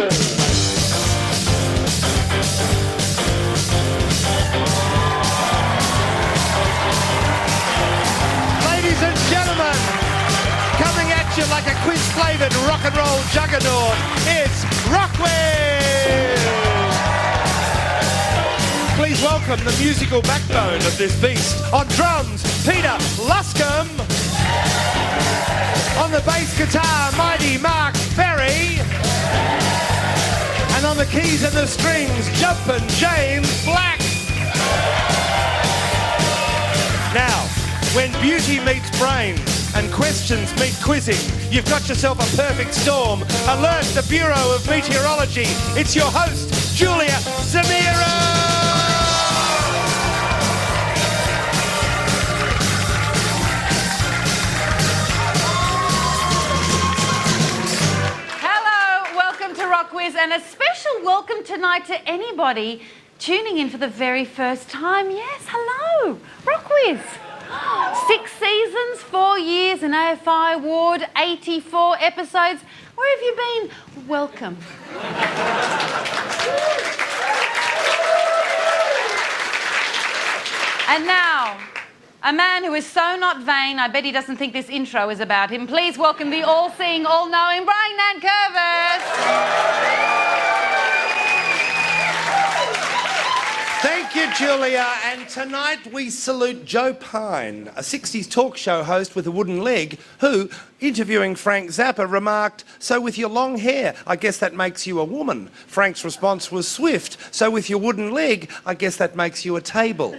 Ladies and gentlemen, coming at you like a quiz-flavoured rock and roll juggernaut, it's RocKwiz! Please welcome the musical backbone of this beast. On drums, Peter Luscombe. On the bass guitar, mighty Mark Ferry. And on the keys and the strings, jumpin' James Black. Now, when beauty meets brains and questions meet quizzing, you've got yourself a perfect storm. Alert the Bureau of Meteorology. It's your host, Julia Zamiro! RocKwiz, and a special welcome tonight to anybody tuning in for the very first time. Yes, hello, RocKwiz. 6 seasons, 4 years, an AFI award, 84 episodes. Where have you been? Welcome. And now, a man who is so not vain, I bet he doesn't think this intro is about him. Please welcome the all-seeing, all-knowing Brian Nankervis. Thank you, Julia. And tonight we salute Joe Pine, a 60s talk show host with a wooden leg, who, interviewing Frank Zappa, remarked, "So with your long hair, I guess that makes you a woman." Frank's response was swift, "So with your wooden leg, I guess that makes you a table."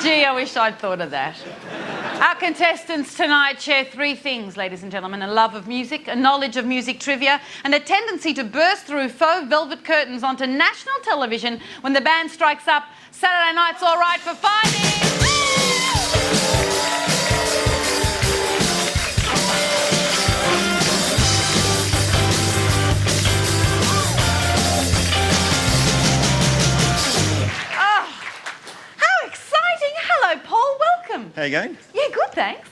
Gee, I wish I'd thought of that. Our contestants tonight share 3 things, ladies and gentlemen: a love of music, a knowledge of music trivia, and a tendency to burst through faux velvet curtains onto national television when the band strikes up Saturday Night's All Right for Fighting. Paul, welcome. How you going? Yeah, good, thanks.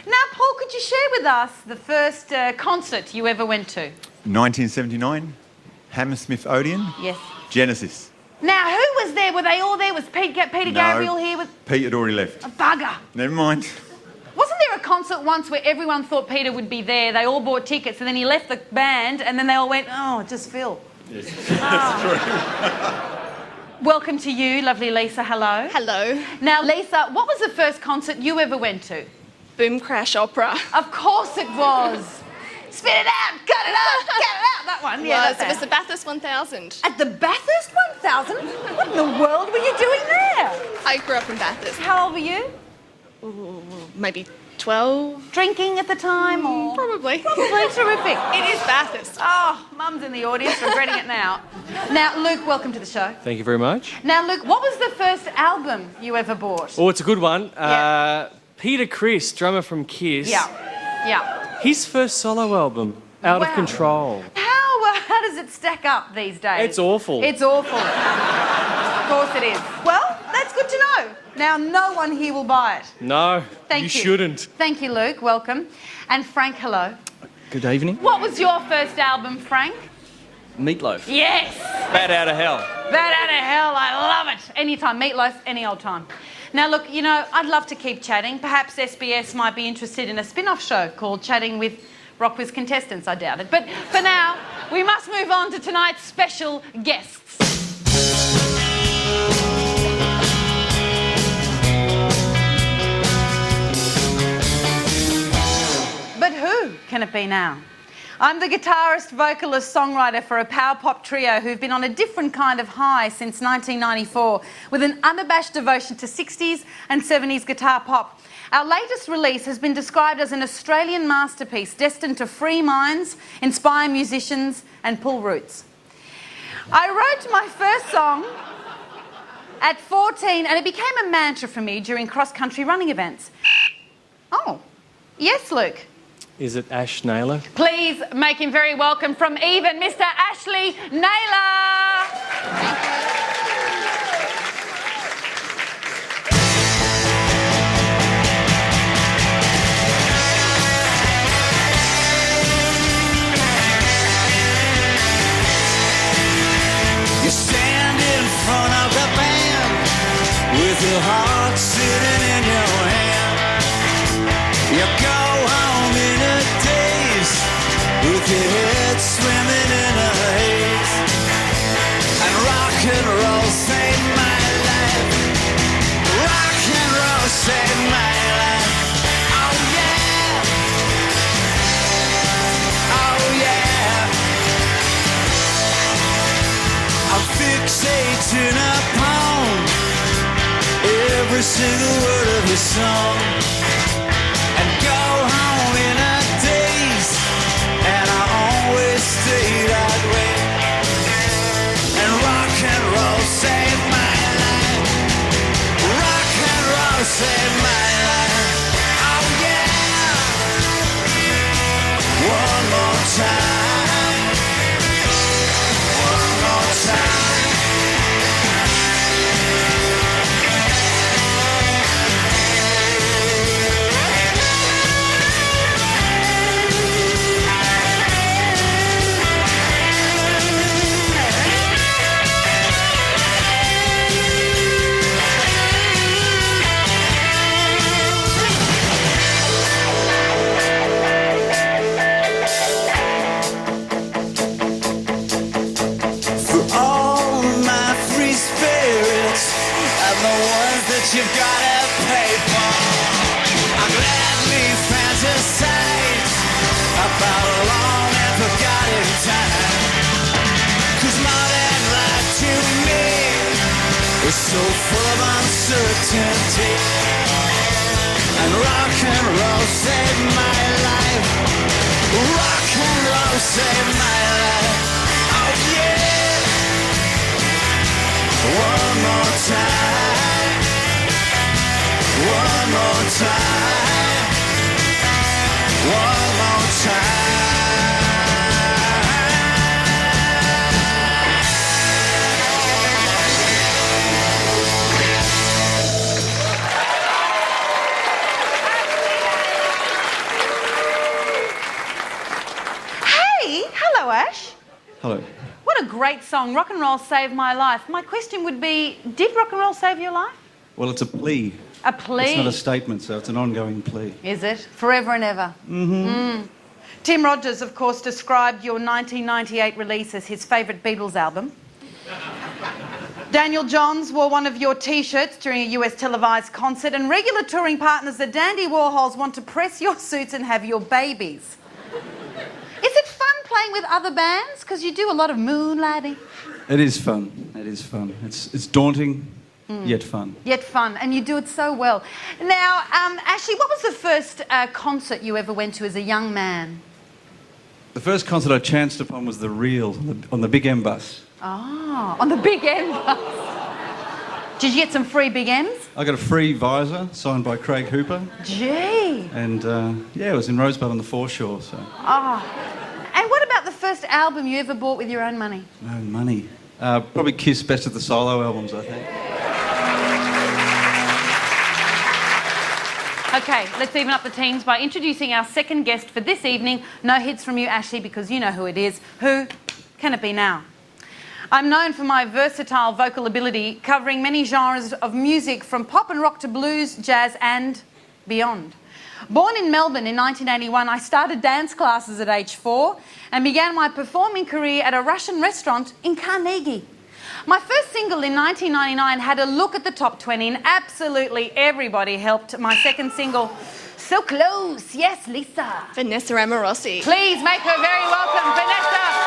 Now, Paul, could you share with us the first concert you ever went to? 1979, Hammersmith Odeon. Yes. Genesis. Now, who was there? Were they all there? Was Peter Gabriel here? Pete had already left. A bugger. Never mind. Wasn't there a concert once where everyone thought Peter would be there? They all bought tickets and then he left the band and then they all went, "Oh, just Phil." Yes, that's true. Welcome to you, lovely Lisa. Hello. Hello. Now, Lisa, what was the first concert you ever went to? Boom Crash Opera. Of course it was. Spit it out, cut it out, get it out. That one. Yeah, It was the Bathurst 1000. At the Bathurst 1000? What in the world were you doing there? I grew up in Bathurst. How old were you? Ooh, maybe 12. Drinking at the time, or? Probably. Probably. Terrific. It is Bathurst. Oh, Mum's in the audience, regretting it now. Now, Luke, welcome to the show. Thank you very much. Now, Luke, what was the first album you ever bought? Oh, it's a good one. Yeah. Peter Criss, drummer from Kiss. Yeah. His first solo album, Out of Control. How does it stack up these days? It's awful. It's awful. Of course it is. Well, that's good to know. Now, no one here will buy it. No, Thank you you shouldn't. Thank you, Luke. Welcome. And Frank, hello. Good evening. What was your first album, Frank? Meatloaf. Yes. Bat Out of Hell. Bat Out of Hell. I love it. Anytime. Meatloaf, any old time. Now, look, you know, I'd love to keep chatting. Perhaps SBS might be interested in a spin-off show called Chatting with RocKwiz Contestants. I doubt it. But for now, we must move on to tonight's special guests. But who can it be now? I'm the guitarist, vocalist, songwriter for a power pop trio who've been on a different kind of high since 1994 with an unabashed devotion to 60s and 70s guitar pop. Our latest release has been described as an Australian masterpiece destined to free minds, inspire musicians and pull roots. I wrote my first song at 14 and it became a mantra for me during cross-country running events. Oh, yes, Luke. Is it Ash Naylor? Please make him very welcome from Even, Mr. Ashley Naylor. every single word of your song and go home in a daze. And I always stay that way. And rock and roll saved my life. Rock and roll saved my life. Oh yeah. One more time. One more time. You've gotta pay for. I gladly fantasize about a long and forgotten time. 'Cause modern life to me is so full of uncertainty. And rock and roll saved my life. Rock and roll saved my life. Oh yeah. One more time. One more time. One more time. Hey, hello, Ash. Hello. What a great song. Rock and roll saved my life. My question would be, did rock and roll save your life? Well, it's a plea. A plea? It's not a statement, so it's an ongoing plea. Is it? Forever and ever? Mm-hmm. Tim Rogers, of course, described your 1998 release as his favourite Beatles album. Daniel Johns wore one of your T-shirts during a US televised concert, and regular touring partners, the Dandy Warhols, want to press your suits and have your babies. Is it fun playing with other bands? Because you do a lot of moonlighting. It is fun. It is fun. It's daunting, yet fun. Yet fun, and you do it so well. Now, Ashley, what was the first concert you ever went to as a young man? The first concert I chanced upon was the Real on the Big M bus. Oh, on the Big M bus. Did you get some free Big M's? I got a free visor signed by Craig Hooper. Gee. And yeah, it was in Rosebud on the foreshore. So. Oh. And what about the first album you ever bought with your own money? No money. Probably Kiss Best of the Solo albums, I think. Okay, let's even up the teams by introducing our second guest for this evening. No hits from you, Ashley, because you know who it is. Who can it be now? I'm known for my versatile vocal ability, covering many genres of music from pop and rock to blues, jazz and beyond. Born in Melbourne in 1981, I started dance classes at age 4 and began my performing career at a Russian restaurant in Carnegie. My first single in 1999 had a look at the top 20 and absolutely everybody helped. My second single, So Close, yes, Lisa. Vanessa Amorosi. Please make her very welcome, Vanessa.